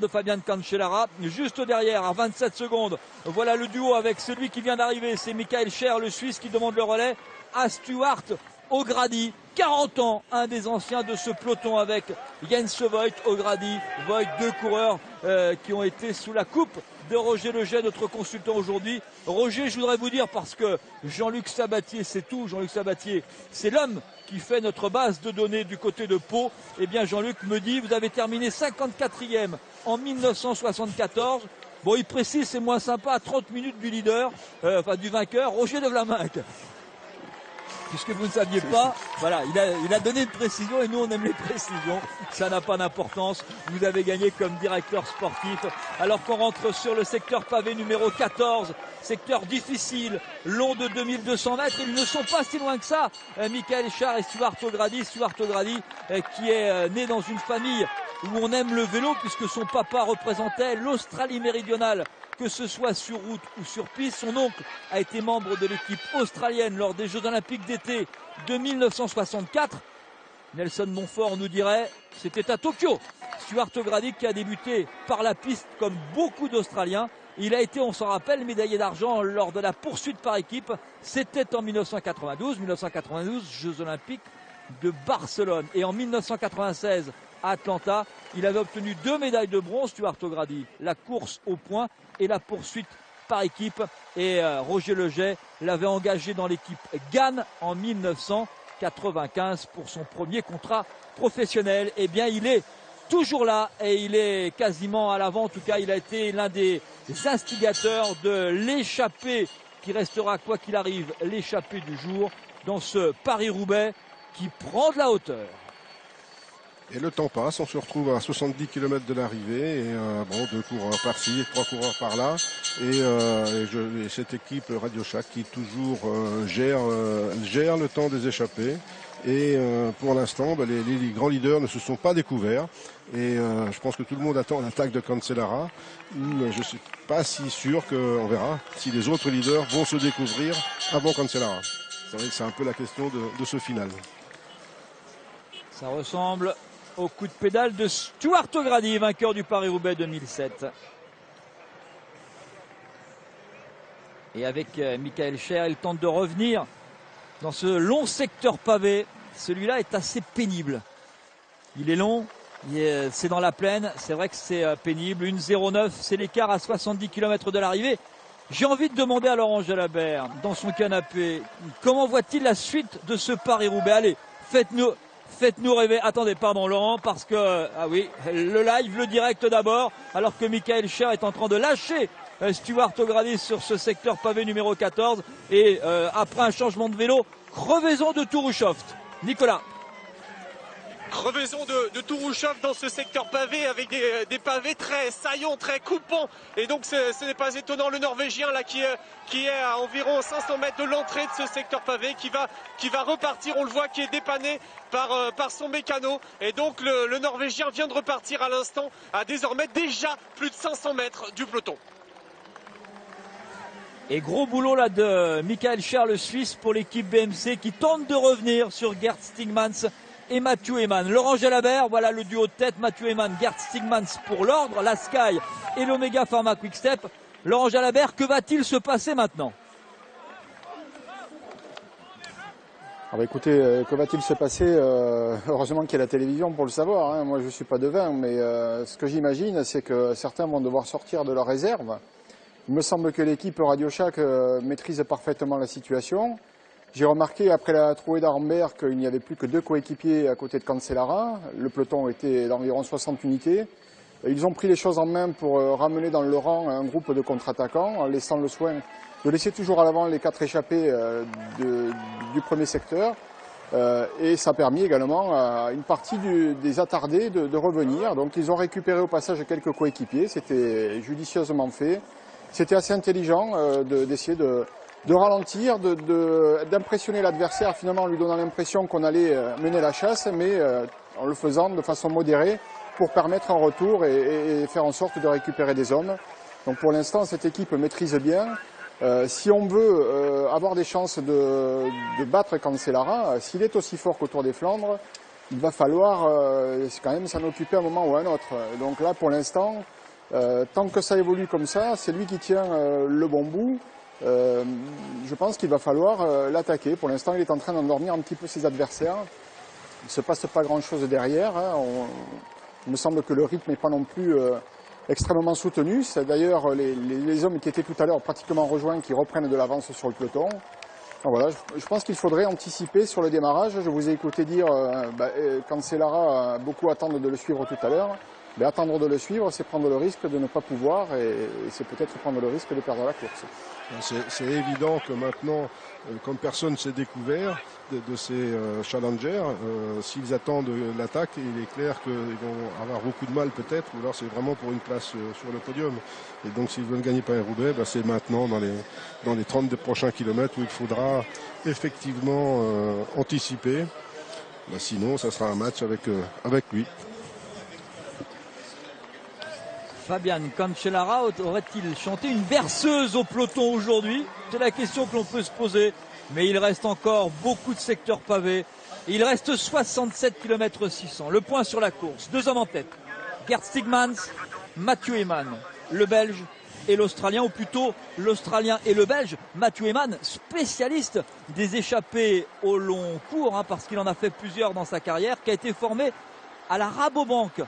de Fabian Cancellara. Juste derrière, à 27 secondes, voilà le duo avec celui qui vient d'arriver. C'est Michael Scher, le Suisse, qui demande le relais à Stuart O'Grady. 40 ans, un des anciens de ce peloton avec Jens Voigt, O'Grady, Voigt, deux coureurs qui ont été sous la coupe de Roger Leget, notre consultant aujourd'hui. Roger, je voudrais vous dire, parce que Jean-Luc Sabatier, c'est tout. Jean-Luc Sabatier, c'est l'homme qui fait notre base de données du côté de Pau. Eh bien, Jean-Luc me dit, vous avez terminé 54e en 1974. Bon, il précise, c'est moins sympa, à 30 minutes du leader, enfin du vainqueur, Roger de Vlaminck. Puisque vous ne saviez pas, voilà, il a donné une précision et nous on aime les précisions, ça n'a pas d'importance. Vous avez gagné comme directeur sportif. Alors qu'on rentre sur le secteur pavé numéro 14, secteur difficile, long de 2200 mètres, ils ne sont pas si loin que ça. Michael Scher et Stuart O'Grady, qui est né dans une famille où on aime le vélo puisque son papa représentait l'Australie méridionale, que ce soit sur route ou sur piste. Son oncle a été membre de l'équipe australienne lors des Jeux Olympiques d'été de 1964. Nelson Montfort nous dirait, c'était à Tokyo. Stuart O'Grady qui a débuté par la piste comme beaucoup d'Australiens. Il a été, on s'en rappelle, médaillé d'argent lors de la poursuite par équipe. C'était en 1992, Jeux Olympiques de Barcelone. Et en 1996, à Atlanta, il avait obtenu 2 médailles de bronze, Stuart O'Grady, la course au point et la poursuite par équipe. Et Roger Leget l'avait engagé dans l'équipe Gann en 1995 pour son premier contrat professionnel. Eh bien, il est toujours là et il est quasiment à l'avant. En tout cas, il a été l'un des instigateurs de l'échappée qui restera, quoi qu'il arrive, l'échappée du jour dans ce Paris-Roubaix qui prend de la hauteur. Et le temps passe, on se retrouve à 70 km de l'arrivée, et bon, 2 coureurs par-ci, 3 coureurs par-là, et cette équipe Radio Shack qui toujours gère le temps des échappées. Et pour l'instant, les grands leaders ne se sont pas découverts. Et je pense que tout le monde attend l'attaque de Cancellara. Je ne suis pas si sûr qu'on verra si les autres leaders vont se découvrir avant Cancellara. C'est vrai que c'est un peu la question de ce final. Ça ressemble au coup de pédale de Stuart O'Grady, vainqueur du Paris-Roubaix 2007. Et avec Michael Scher, il tente de revenir dans ce long secteur pavé. Celui-là est assez pénible. Il est long, c'est dans la plaine, c'est vrai que c'est pénible. 1,09, c'est l'écart à 70 km de l'arrivée. J'ai envie de demander à Laurent Jalabert, dans son canapé, comment voit-il la suite de ce Paris-Roubaix? Allez, faites-nous rêver. Attendez, pardon Laurent, parce que, ah oui, le live, le direct d'abord, alors que Michael Scher est en train de lâcher Stuart O'Grady sur ce secteur pavé numéro 14. Et après un changement de vélo, crevaison de Tourouchoft. Nicolas. Crevaison de Tourouchoft dans ce secteur pavé avec des pavés très saillants, très coupants. Et donc ce n'est pas étonnant, le Norvégien là qui est à environ 500 mètres de l'entrée de ce secteur pavé qui va repartir, on le voit, qui est dépanné par son mécano. Et donc le Norvégien vient de repartir à l'instant à désormais déjà plus de 500 mètres du peloton. Et gros boulot là de Michael Scher, le Suisse, pour l'équipe BMC qui tente de revenir sur Gert Stigmans et Mathieu Eman. Laurent Jalabert, voilà le duo de tête, Mathieu Eman, Gert Stigmans pour l'ordre, la Sky et l'Omega Pharma Quick-Step. Laurent Jalabert, que va-t-il se passer maintenant? Écoutez, que va-t-il se passer? Heureusement qu'il y a la télévision pour le savoir, hein. Moi je ne suis pas devin, mais ce que j'imagine, c'est que certains vont devoir sortir de leur réserve. Il me semble que l'équipe Radio Shack maîtrise parfaitement la situation. J'ai remarqué après la trouée d'Armbert qu'il n'y avait plus que 2 coéquipiers à côté de Cancellara. Le peloton était d'environ 60 unités. Ils ont pris les choses en main pour ramener dans le rang un groupe de contre-attaquants en laissant le soin de laisser toujours à l'avant les 4 échappés du premier secteur. Et ça a permis également à une partie des attardés de revenir. Donc ils ont récupéré au passage quelques coéquipiers. C'était judicieusement fait. C'était assez intelligent d'essayer de ralentir, d'impressionner l'adversaire, finalement en lui donnant l'impression qu'on allait mener la chasse, mais en le faisant de façon modérée pour permettre un retour et faire en sorte de récupérer des hommes. Donc pour l'instant, cette équipe maîtrise bien. Si on veut avoir des chances de battre Cancellara, s'il est aussi fort qu'au Tour des Flandres, il va falloir quand même s'en occuper à un moment ou à un autre. Donc là, pour l'instant, tant que ça évolue comme ça, c'est lui qui tient le bon bout. Je pense qu'il va falloir l'attaquer. Pour l'instant, il est en train d'endormir un petit peu ses adversaires. Il ne se passe pas grand-chose derrière. Hein. Il me semble que le rythme n'est pas non plus extrêmement soutenu. C'est d'ailleurs les hommes qui étaient tout à l'heure pratiquement rejoints qui reprennent de l'avance sur le peloton. Donc voilà, je pense qu'il faudrait anticiper sur le démarrage. Je vous ai écouté dire, Cancellara, beaucoup attendent de le suivre tout à l'heure. Mais attendre de le suivre, c'est prendre le risque de ne pas pouvoir et c'est peut-être prendre le risque de perdre la course. C'est évident que maintenant, comme personne s'est découvert de ces challengers, s'ils attendent l'attaque, il est clair qu'ils vont avoir beaucoup de mal peut-être, ou alors c'est vraiment pour une place sur le podium. Et donc s'ils veulent gagner Paris-Roubaix, c'est maintenant dans les 30 prochains kilomètres où il faudra effectivement anticiper. Sinon, ça sera un match avec lui. Fabian Cancellara aurait-il chanté une berceuse au peloton aujourd'hui? C'est la question que l'on peut se poser. Mais il reste encore beaucoup de secteurs pavés. Il reste 67 km 600. Le point sur la course. 2 hommes en tête. Gert Stigmans, Mathieu Eman, le Belge et l'Australien, ou plutôt l'Australien et le Belge. Mathieu Eman, spécialiste des échappées au long cours, parce qu'il en a fait plusieurs dans sa carrière, qui a été formé à la Rabobank.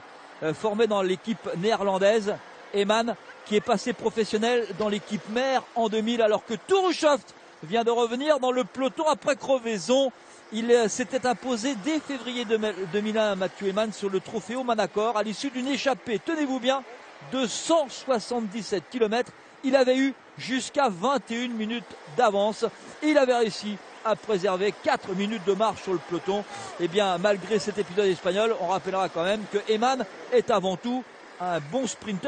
Formé dans l'équipe néerlandaise, Eman qui est passé professionnel dans l'équipe mère en 2000 alors que Tourouchoft vient de revenir dans le peloton après crevaison. Il s'était imposé dès février 2001 Mathieu Eman sur le Trofeo Manacor à l'issue d'une échappée, tenez-vous bien, de 177 km. Il avait eu jusqu'à 21 minutes d'avance et il avait réussi à préserver 4 minutes de marche sur le peloton. Et bien, malgré cet épisode espagnol, on rappellera quand même que Eman est avant tout un bon sprinter.